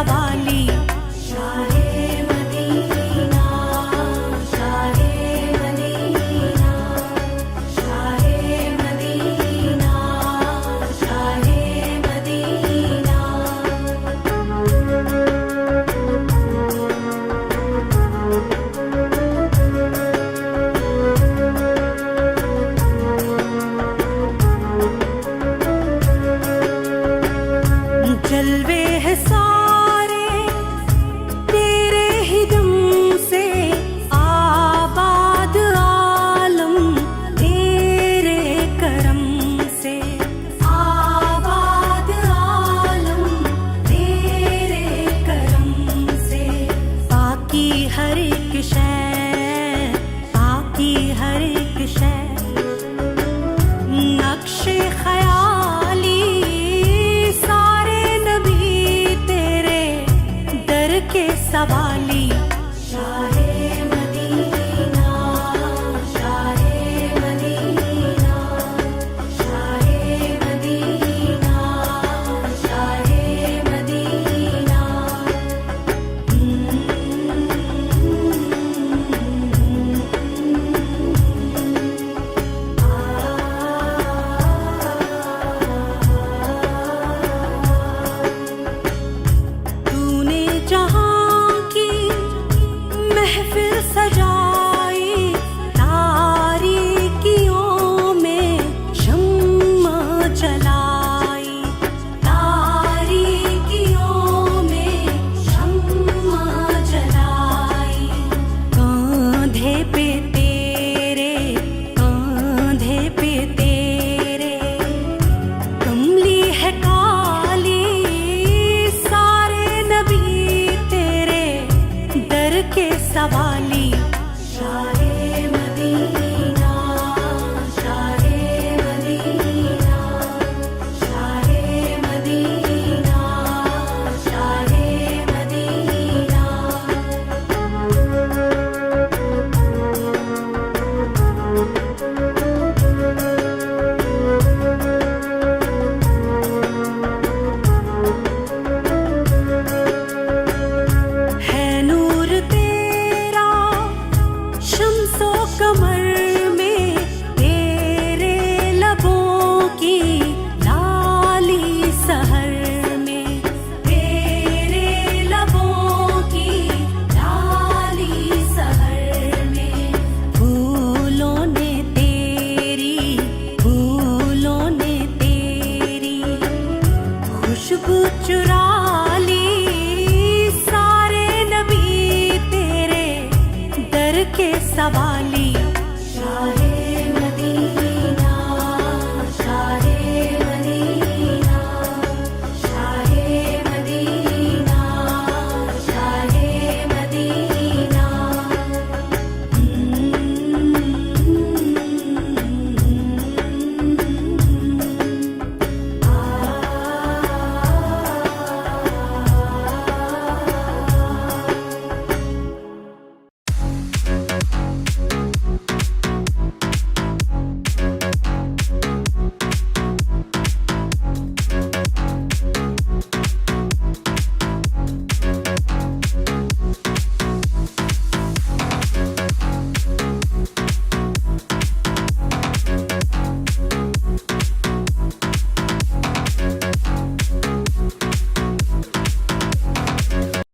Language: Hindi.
सवाली। Shah Medina, Shah Medina, Shah Medina, Shah Medina. जलवे है सारे तेरे ही दम से, आबाद आलम तेरे करम से, आबाद आलम तेरे करम से। बाकी हर एक शय, बाकी हर एक शय, नक्शे ख्याली सारे नबी तेरे दर के सवाली। Shah Medina, Shah Medina, Shah Medina, Shah Medina. तूने जहां की महफिल सजाई, तारीकियों में शम्मा जलाई, तारीकियों में शम्मा जलाई। कांधे पे तेरे, कांधे पे तेरे, कमली है काली सारे नबी तेरे दर के सवाली। Shah Medina, Shah Medina, Shah Medina, Shah Medina. है नूर तेरा शम्सो कमर में, तेरे लबों की लाली सहर में, तेरे लबों की लाली सहर में। फूलों ने तेरी, फूलों ने तेरी खुशबू चुरा ली सारे नबी तेरे दर के सवाली।